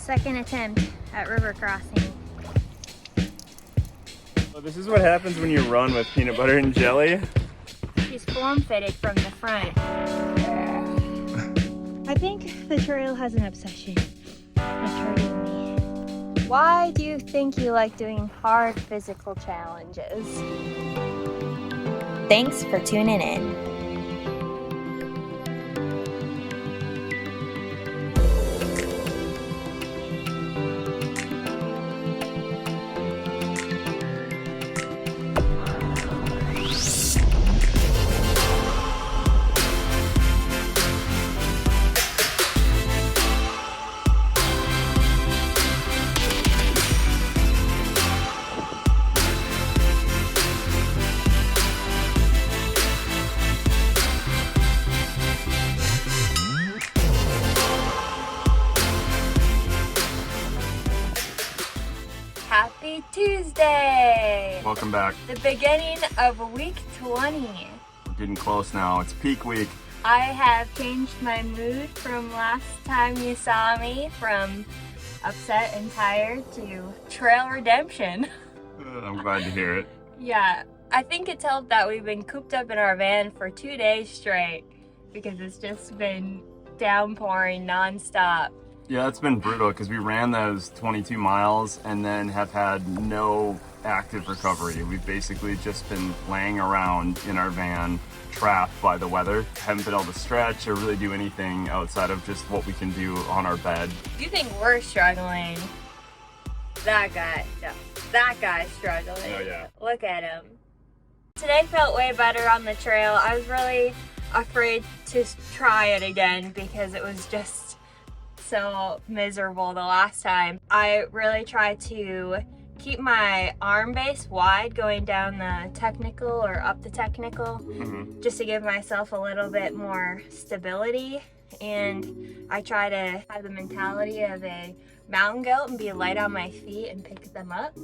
Second attempt at river crossing. So this is what happens when you run with peanut butter and jelly. She's form-fitted from the front. I think the trail has an obsession with hurting me. Why do you think you like doing hard physical challenges? Thanks for tuning in. Happy Tuesday! Welcome back. The beginning of week 20. We're getting close now. It's peak week. I have changed my mood from last time you saw me, from upset and tired to trail redemption. I'm glad to hear it. Yeah, I think it's helped that we've been cooped up in our van for 2 days straight because it's just been downpouring nonstop. Yeah, it's been brutal because we ran those 22 miles and then have had no active recovery. We've basically just been laying around in our van, trapped by the weather. Haven't been able to stretch or really do anything outside of just what we can do on our bed. You think we're struggling? That guy's struggling. Oh yeah. Look at him. Today felt way better on the trail. I was really afraid to try it again because it was just so miserable the last time. I really tried to keep my arm base wide going down the technical or up the technical, just to give myself a little bit more stability. And I try to have the mentality of a mountain goat and be light on my feet and pick them up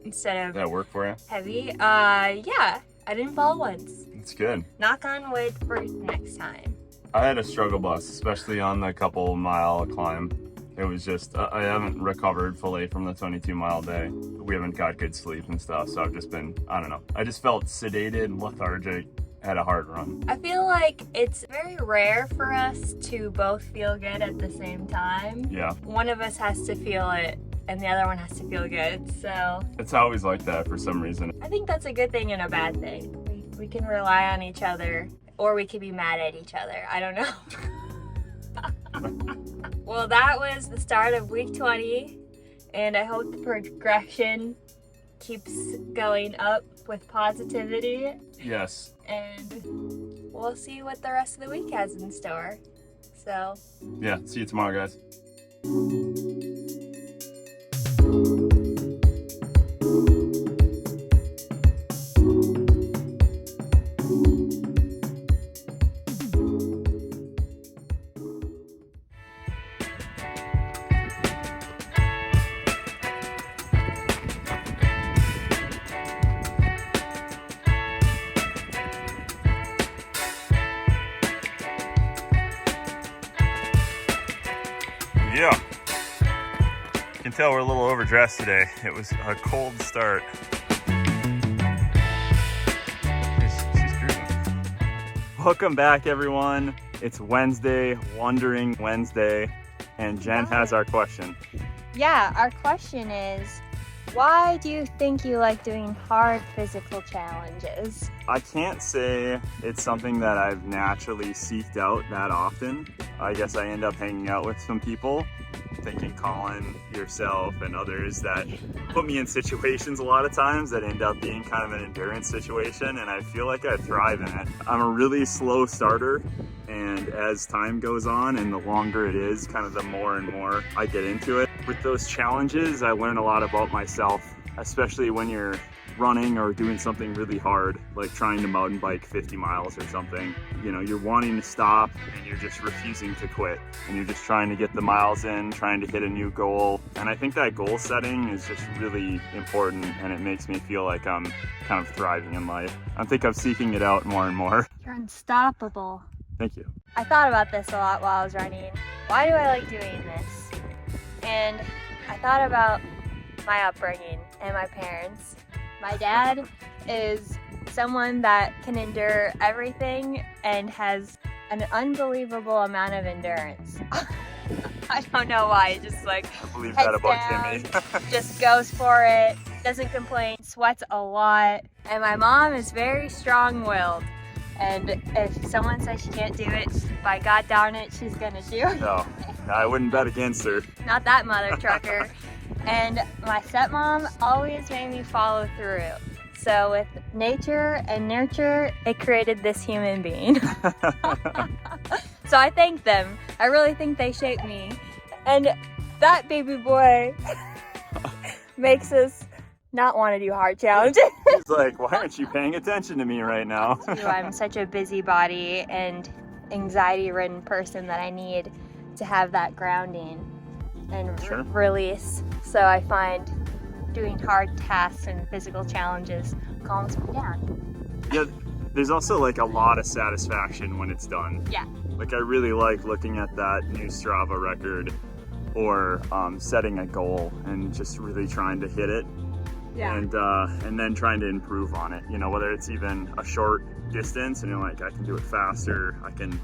instead of That work for you? heavy. Yeah, I didn't fall once. It's good. Knock on wood for next time. I had a struggle bus, especially on the couple mile climb. It was just, I haven't recovered fully from the 22 mile day. We haven't got good sleep and stuff, so I've just been, I don't know. I just felt sedated, lethargic, had a hard run. I feel like it's very rare for us to both feel good at the same time. Yeah. One of us has to feel it and the other one has to feel good, so. It's always like that for some reason. I think that's a good thing and a bad thing. We can rely on each other, or we could be mad at each other. I don't know. Well, that was the start of week 20, and I hope the progression keeps going up with positivity. Yes. And we'll see what the rest of the week has in store. So, Yeah, see you tomorrow, guys. Yeah. You can tell we're a little overdressed today. It was a cold start. She's cruising. Welcome back, everyone. It's Wednesday, Wondering Wednesday, and Jen has our question. yeah, our question is, why do you think you like doing hard physical challenges? I can't say it's something that I've naturally seeked out that often. I guess I end up hanging out with some people, thinking Colin, yourself, and others that put me in situations a lot of times that end up being kind of an endurance situation, and I feel like I thrive in it. I'm a really slow starter, and as time goes on and the longer it is, kind of the more and more I get into it. With those challenges, I learn a lot about myself, especially when you're running or doing something really hard, like trying to mountain bike 50 miles or something. You know, you're wanting to stop and you're just refusing to quit, and you're just trying to get the miles in, trying to hit a new goal. And I think that goal setting is just really important, and it makes me feel like I'm kind of thriving in life. I think I'm seeking it out more and more. You're unstoppable. Thank you. I thought about this a lot while I was running. Why do I like doing this? and I thought about my upbringing and my parents. My dad is someone that can endure everything and has an unbelievable amount of endurance. I don't know why, just like I believe heads that about down, Timmy. just goes for it, doesn't complain, sweats a lot. And my mom is very strong-willed. And if someone says she can't do it, by God darn it, she's gonna do it. No, I wouldn't bet against her. Not that mother trucker. And my stepmom always made me follow through. So with nature and nurture, it created this human being. So I thank them. I really think they shaped me. And that baby boy makes us not want to do hard challenges. It's like, why aren't you paying attention to me right now? I'm such a busybody and anxiety-ridden person that I need to have that grounding and Sure. release. So I find doing hard tasks and physical challenges calms me down. Yeah, there's also like a lot of satisfaction when it's done. Yeah. Like I really like looking at that new Strava record or setting a goal and just really trying to hit it. Yeah. And then trying to improve on it, you know, whether it's even a short distance and you're like, I can do it faster, I can,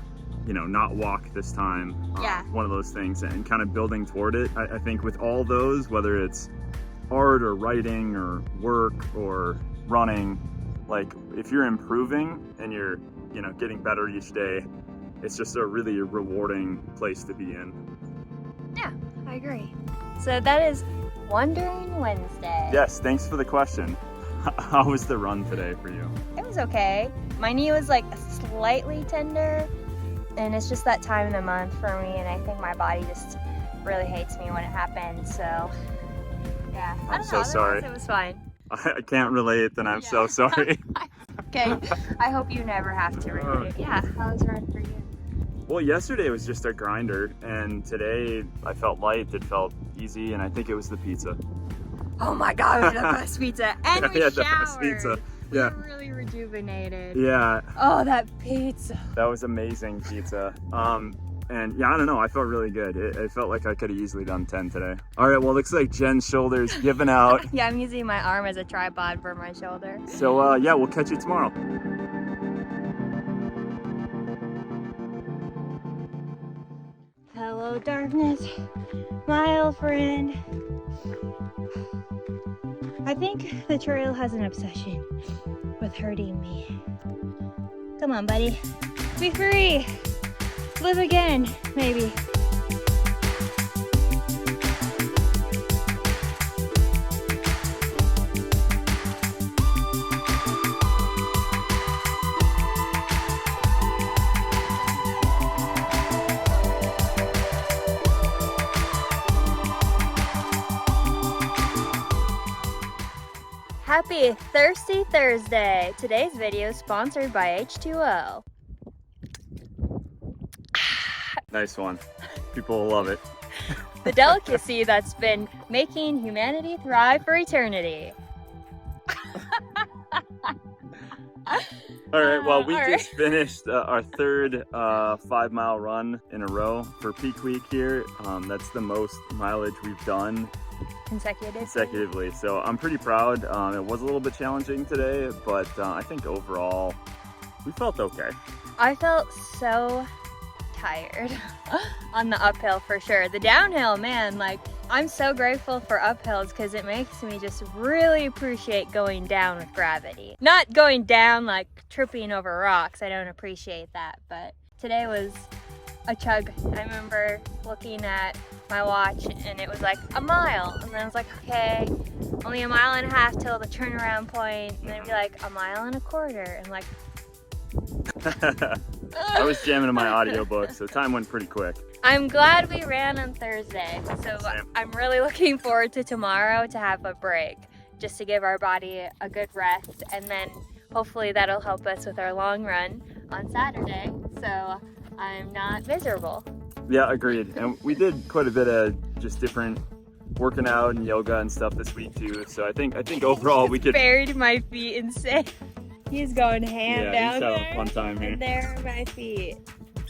you know, not walk this time. Yeah. One of those things, and kind of building toward it. I think with all those, whether it's art or writing or work or running, like if you're improving and you're, you know, getting better each day, it's just a really rewarding place to be in. Yeah, I agree. So that is Wondering Wednesday. Yes, thanks for the question. How was the run today for you? It was okay. My knee was like slightly tender, and it's just that time of the month for me, and I think my body just really hates me when it happens, so yeah. I I'm don't so know, sorry. otherwise it was fine. I can't relate, and I'm so sorry. Okay, I hope you never have to relate it. Yeah, how was the run for you? Well, yesterday was just a grinder, and today I felt light, it felt easy, and I think it was the pizza. Oh my god, we had the best pizza, and we Yeah, showered. the best pizza. We Yeah. were really rejuvenated. Yeah, Oh, that pizza. that was amazing pizza. And yeah, I don't know, I felt really good. It felt like I could have easily done 10 today. All right, well, looks like Jen's shoulder's giving out. Yeah, I'm using my arm as a tripod for my shoulder. So yeah, we'll catch you tomorrow. Hello, darkness, my old friend. I think the trail has an obsession with hurting me. Come on, buddy. Be free. Live again, maybe. Happy Thirsty Thursday! Today's video is sponsored by H2O. Nice one. People will love it. The delicacy that's been making humanity thrive for eternity. All right, well, we All right. just finished our third 5-mile run in a row for peak week here. That's the most mileage we've done consecutively, so I'm pretty proud. It was a little bit challenging today, but I think overall we felt okay. I felt so tired on the uphill for sure. The downhill, man, like I'm so grateful for uphills because it makes me just really appreciate going down with gravity. Not going down like tripping over rocks, I don't appreciate that, but today was a chug. I remember looking at my watch and it was like a mile, and then I was like, okay, only a mile and a half till the turnaround point, and then it'd be like a mile and a quarter, and like I was jamming in my audiobook, so time went pretty quick. I'm glad we ran on Thursday, so Same. I'm really looking forward to tomorrow to have a break, just to give our body a good rest, and then hopefully that'll help us with our long run on Saturday, so I'm not miserable. Yeah, agreed. And we did quite a bit of just different working out and yoga and stuff this week too. So I think overall we could. Buried my feet insane. He's going ham Yeah, down he's there. having a fun time here. And there are my feet.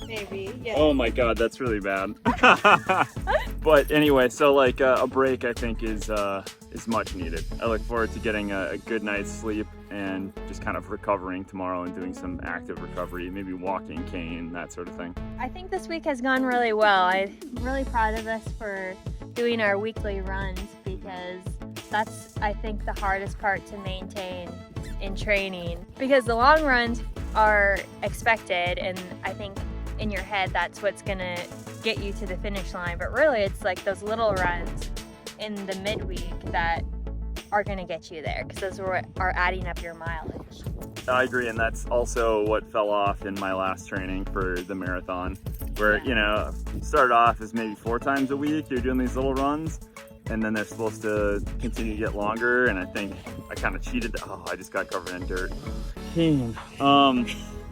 Maybe, yeah. Oh my god, that's really bad. But anyway, so like a break I think is much needed. I look forward to getting a good night's sleep and just kind of recovering tomorrow and doing some active recovery, maybe walking, cane, that sort of thing. I think this week has gone really well. I'm really proud of us for doing our weekly runs because that's, I think, the hardest part to maintain in training, because the long runs are expected, and I think in your head that's what's gonna get you to the finish line, but really it's like those little runs in the midweek that are gonna get you there, because those are adding up your mileage. I agree, and that's also what fell off in my last training for the marathon, where, you know, started off as maybe 4 times a week, you're doing these little runs, and then they're supposed to continue to get longer, and I think I kind of cheated. Oh, I just got covered in dirt.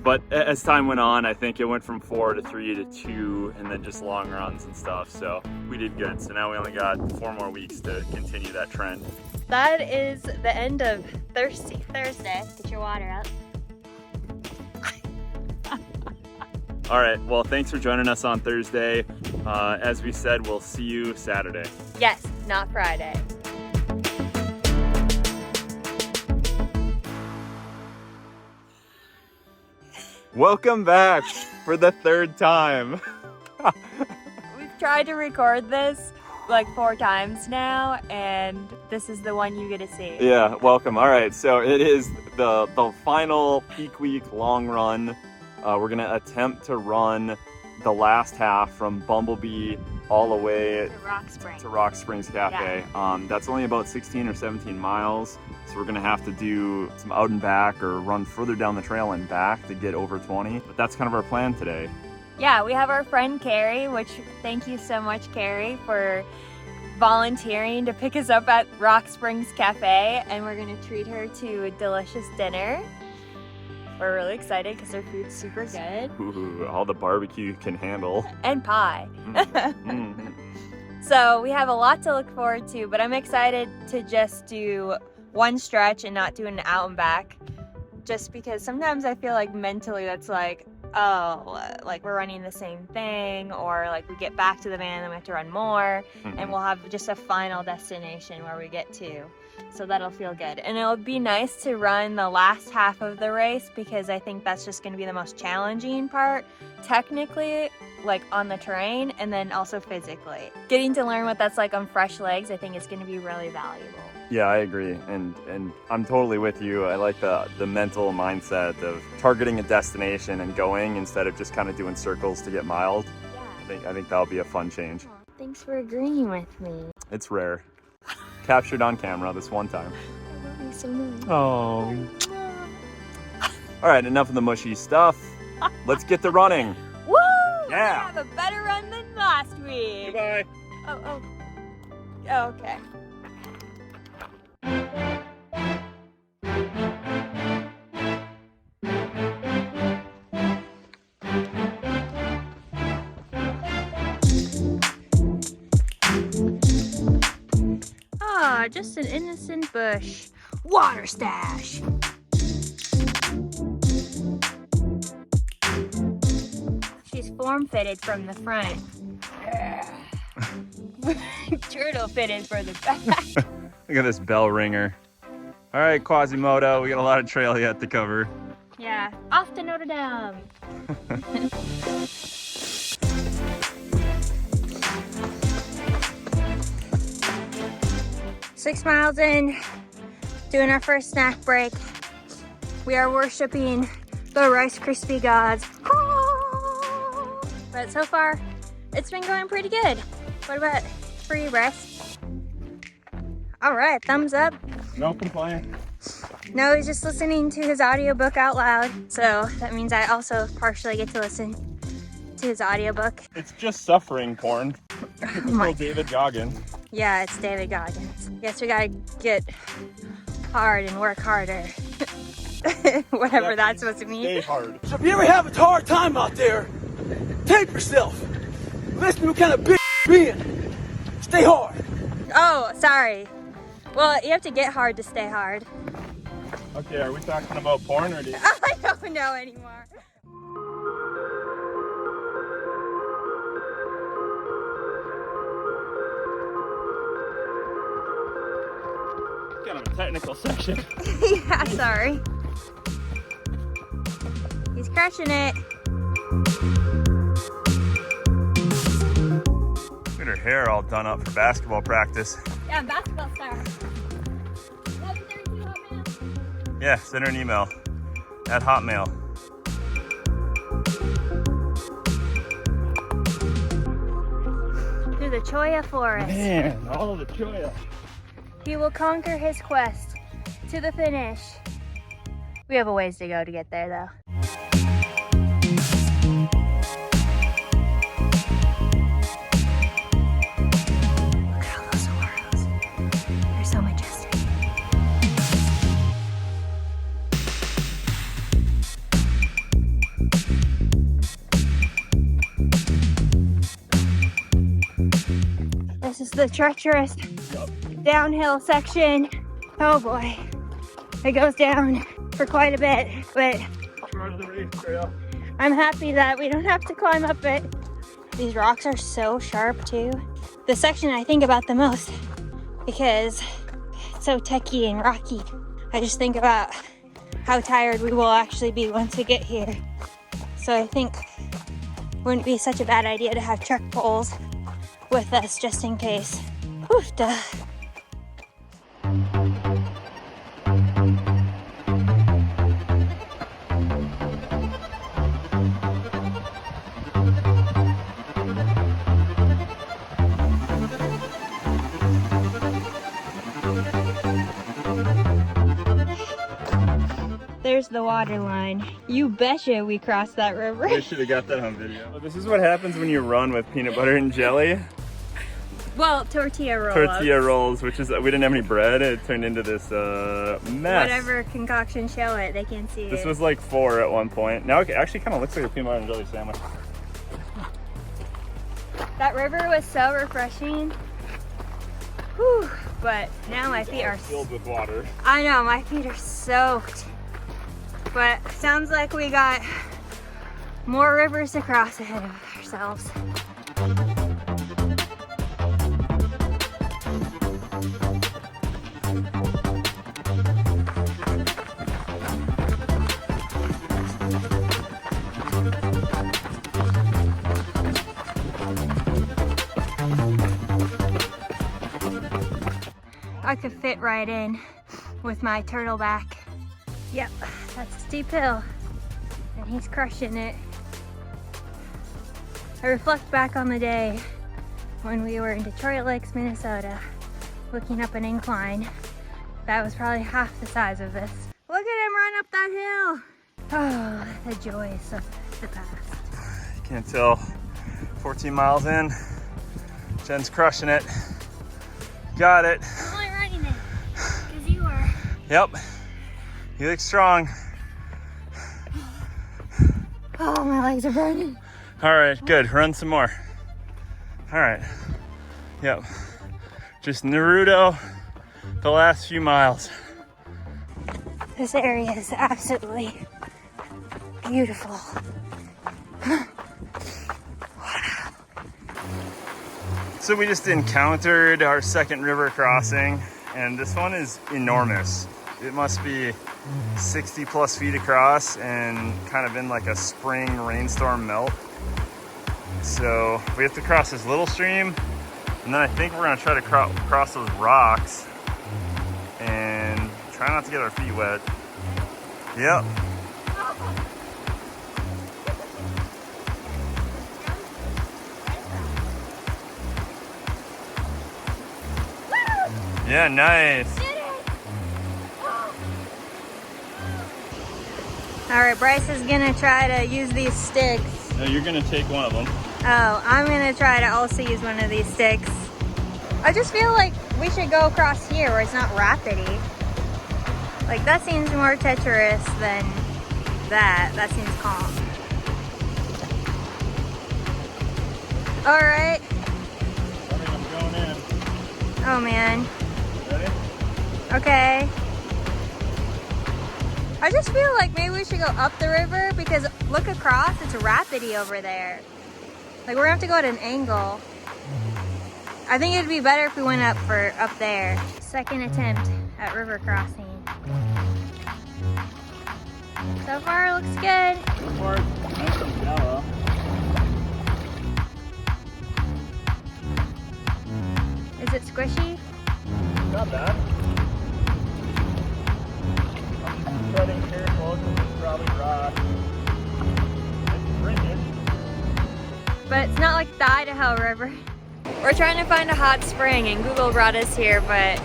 But as time went on, I think it went from 4 to 3 to 2, and then just long runs and stuff, so we did good. So now we only got 4 more weeks to continue that trend. That is the end of Thirsty Thursday. Get your water out. All right, well, thanks for joining us on Thursday. As we said, we'll see you Saturday. Yes, not Friday. Welcome back for the 3rd time. We've tried to record this like 4 times now, and this is the one you get to see. Yeah, welcome. All right, so it is the final peak week long run. We're gonna attempt to run the last half from Bumblebee all the way to Rock Springs Cafe. Yeah. That's only about 16 or 17 miles. So we're gonna have to do some out and back or run further down the trail and back to get over 20. But that's kind of our plan today. Yeah, we have our friend Carrie, which thank you so much, Carrie, for volunteering to pick us up at Rock Springs Cafe, and we're gonna treat her to a delicious dinner. We're really excited because their food's super good. Ooh, all the barbecue can handle. And pie. Mm-hmm. So we have a lot to look forward to, but I'm excited to just do one stretch and not do an out and back, just because sometimes I feel like mentally that's like, oh, like we're running the same thing, or like we get back to the van and we have to run more, and we'll have just a final destination where we get to. So that'll feel good. And it'll be nice to run the last half of the race, because I think that's just going to be the most challenging part, technically, like on the terrain, and then also physically. Getting to learn what that's like on fresh legs, I think is going to be really valuable. Yeah, I agree, and I'm totally with you. I like the mental mindset of targeting a destination and going instead of just kind of doing circles to get miles. Yeah. I think that'll be a fun change. Aw, thanks for agreeing with me. It's rare. Captured on camera this one time. I love you so much. Oh. All right, enough of the mushy stuff. Let's get to running. Woo! Yeah. We have a better run than last week. Goodbye. Oh, okay. Ah, just an innocent bush. Water stash. She's form-fitted from the front. Turtle fitted for the back. Look at this bell ringer. All right, Quasimodo, we got a lot of trail yet to cover. Yeah, off to Notre Dame. 6 miles in, doing our first snack break. We are worshiping the Rice Krispie gods. But so far, it's been going pretty good. What about for you, Bryce? All right, thumbs up. No complaint. No, he's just listening to his audiobook out loud. So that means I also partially get to listen to his audiobook. It's just suffering porn. It's my- David Goggins. Yeah, it's David Goggins. Yes, we gotta get hard and work harder. Whatever that's supposed to mean. Stay hard. So if you ever have a hard time out there, tape yourself. Listen to what kind of bitch you're being. Stay hard. Oh, sorry. Well, you have to get hard to stay hard. Okay, are we talking about porn or do you... I don't know anymore. kind of a technical section. Yeah, sorry. He's crushing it. Look at her hair all done up for basketball practice. Yeah, basketball star. 11:32 Hotmail. Yeah, send her an email at Hotmail. Through the Cholla Forest. Man, all of the Cholla. He will conquer his quest to the finish. We have a ways to go to get there though. Look at all those saguaros. They're so majestic. This is the treacherous downhill section. Oh boy, it goes down for quite a bit, but Part of the race trail. I'm happy that we don't have to climb up it. These rocks are so sharp too. The section I think about the most because it's so techy and rocky. I just think about how tired we will actually be once we get here. So I think it wouldn't be such a bad idea to have truck poles with us just in case. Whew, duh. There's the water line. You betcha we crossed that river. I should have got that on video. Well, this is what happens when you run with peanut butter and jelly. Well, tortilla rolls. Tortilla rolls, which is, we didn't have any bread. It turned into this mess. Whatever concoction show it, they can see This it. was like 4 at one point. Now it actually kind of looks like a peanut butter and jelly sandwich. That river was so refreshing. Whew, but now my feet are filled with water. I know, my feet are soaked. But sounds like we got more rivers to cross ahead of ourselves. I could fit right in with my turtleback. Yep, that's a steep hill, and he's crushing it. I reflect back on the day when we were in Detroit Lakes, Minnesota, looking up an incline that was probably half the size of this. Look at him run up that hill. Oh, the joys of the past. You can't tell. 14 miles in, Jen's crushing it. Got it. I'm only running it because you are. Yep. You look strong. Oh, my legs are burning. All right, good. Run some more. All right. Yep. Just Naruto the last few miles. This area is absolutely beautiful. So we just encountered our second river crossing, and this one is enormous. It must be 60 plus feet across and kind of in like a spring rainstorm melt. So we have to cross this little stream, and then I think we're gonna try to cross those rocks and try not to get our feet wet. Yep. Yeah, nice. All right, Bryce is gonna try to use these sticks. No, you're gonna take one of them. Oh, I'm gonna try to also use one of these sticks. I just feel like we should go across here where it's not rapidy. Like that seems more treacherous than that. That seems calm. All right. I think I'm going in. Oh man. Ready? Okay. I just feel like maybe we should go up the river because look across, it's rapidy over there. Like we're gonna have to go at an angle. I think it'd be better if we went up there. Second attempt at river crossing. So far it looks good. Yellow. Is it squishy? Not bad. I'm treading careful because it's probably rock. It's ringing. But it's not like the Idaho River. We're trying to find a hot spring and Google brought us here, but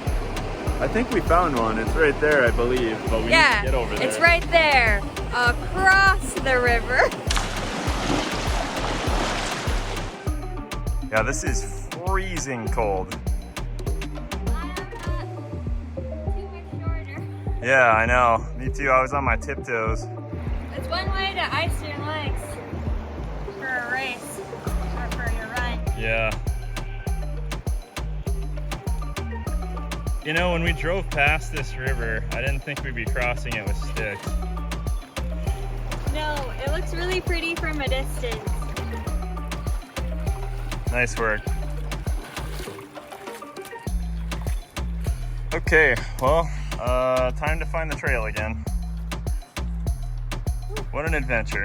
I think we found one. It's right there, I believe, but we need to get over there. It's right there, across the river. Yeah, this is freezing cold. Too much shorter. Yeah, I know. Me too. I was on my tiptoes. It's one way to ice your legs for a race or for your run. Yeah. You know, when we drove past this river, I didn't think we'd be crossing it with sticks. No, it looks really pretty from a distance. Nice work. Okay, well, time to find the trail again. What an adventure.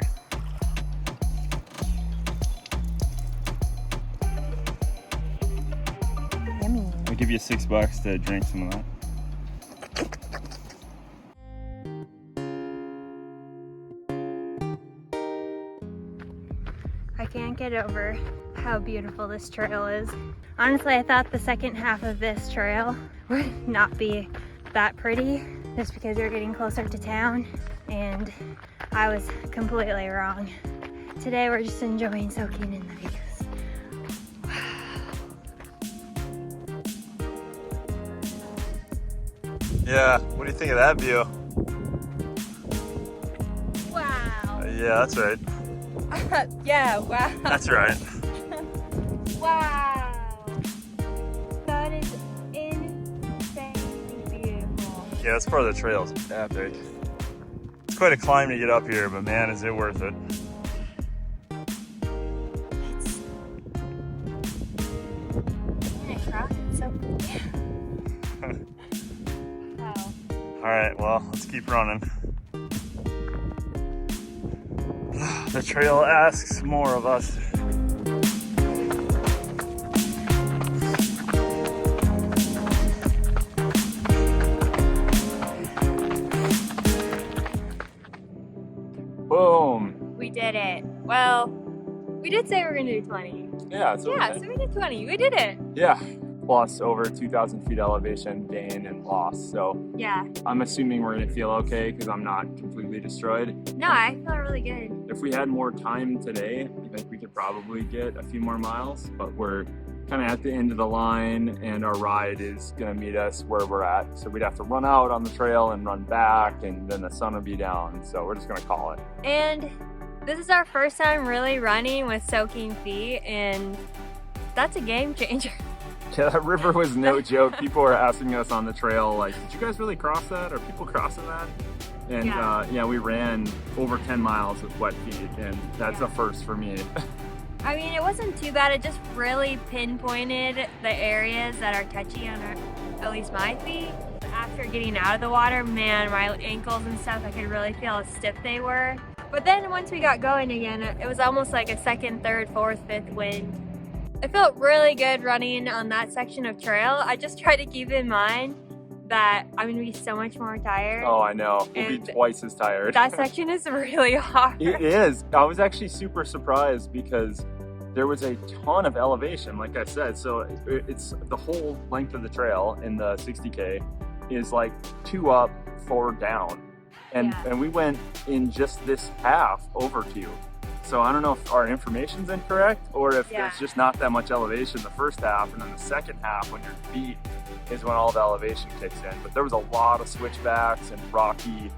Yummy. I'll give you $6 to drink some of that. I can't get over how beautiful this trail is. Honestly, I thought the second half of this trail would not be that pretty just because you're getting closer to town, and I was completely wrong. Today we're just enjoying soaking in the views. Yeah, what do you think of that view? Wow. Yeah, that's right. Yeah, wow. That's right. Wow. That is insanely beautiful. Yeah, this part of the trail is epic. It's quite a climb to get up here, but man, is it worth it. It's so cool. Wow. All right, well, let's keep running. The trail asks more of us. Boom. We did it. Well, we did say we were gonna do 20. Yeah, it's Yeah, so we did 20. We did it. Yeah, plus over 2,000 feet elevation gain and loss. So Yeah. I'm assuming we're gonna feel okay because I'm not completely destroyed. No, I feel really good. If we had more time today, I think we could probably get a few more miles, but we're kind of at the end of the line and our ride is gonna meet us where we're at. So we'd have to run out on the trail and run back, and then the sun will be down. So we're just gonna call it. And this is our first time really running with soaking feet, and that's a game changer. Yeah, that river was no joke. People were asking us on the trail, like, did you guys really cross that? Are people crossing that? And yeah, we ran over 10 miles with wet feet, and that's a first for me. I mean, it wasn't too bad. It just really pinpointed the areas that are touchy on at least my feet. After getting out of the water, man, my ankles and stuff, I could really feel how stiff they were. But then once we got going again, it was almost like a second, third, fourth, fifth wind. It felt really good running on that section of trail. I just try to keep in mind that I'm gonna be so much more tired. Oh, I know. We'll be And twice as tired. that section is really hard. It is. I was actually super surprised because there was a ton of elevation, like I said. So it's the whole length of the trail in the 60K is like 2 up, 4 down. And we went in just this half over 2. So I don't know if our information's incorrect or if there's just not that much elevation the first half, and then the second half when you're beat is when all the elevation kicks in. But there was a lot of switchbacks and rocky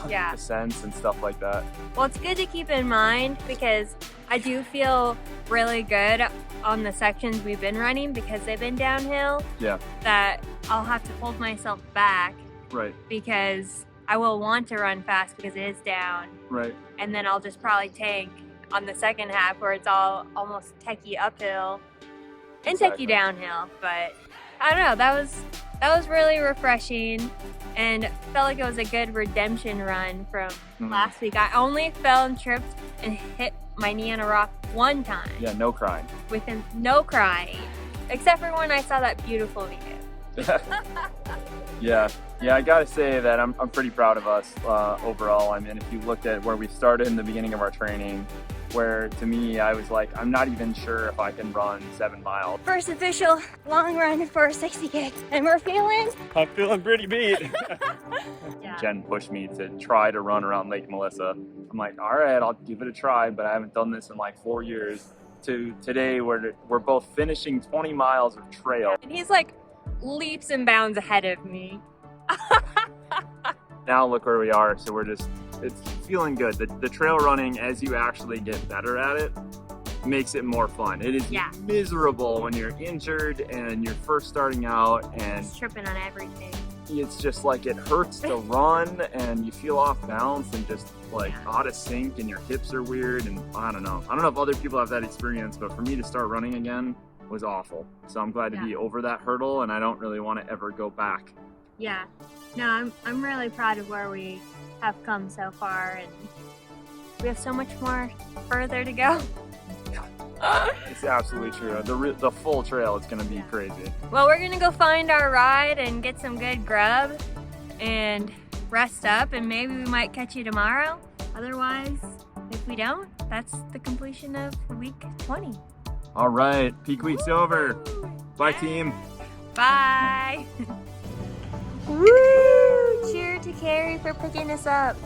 descents and stuff like that. Well, it's good to keep in mind because I do feel really good on the sections we've been running because they've been downhill. Yeah. That I'll have to hold myself back. Right. Because I will want to run fast because it is down. Right. And then I'll just probably tank on the second half where it's all almost techie uphill and techie downhill. But I don't know, that was that was really refreshing and felt like it was a good redemption run from last week. I only fell and tripped and hit my knee on a rock one time. Yeah, no crying. Within no crying, except for when I saw that beautiful video. Yeah, I gotta say that I'm pretty proud of us overall. I mean, if you looked at where we started in the beginning of our training, where to me, I was like, I'm not even sure if I can run 7 miles. First official long run for 60K, and we're feeling... I'm feeling pretty beat. Yeah. Jen pushed me to try to run around Lake Melissa. I'm like, all right, I'll give it a try, but I haven't done this in like 4 years. To today, we're both finishing 20 miles of trail. And he's like leaps and bounds ahead of me. Now look where we are, so it's feeling good. The trail running, as you actually get better at it, makes it more fun. It is miserable when you're injured and you're first starting out and Just tripping on everything. it's just like it hurts to run and you feel off balance and just like out of sync and your hips are weird and I don't know if other people have that experience, but for me to start running again was awful. So I'm glad to be over that hurdle and I don't really want to ever go back. Yeah. No, I'm really proud of where we have come so far, and we have so much more further to go. It's absolutely true. The full trail is going to be crazy. Well, we're gonna go find our ride and get some good grub and rest up, and maybe we might catch you tomorrow. Otherwise, if we don't, that's the completion of week 20. All right, peak week's over. Bye, team. Bye. Woo! Cheer to Carrie for picking us up.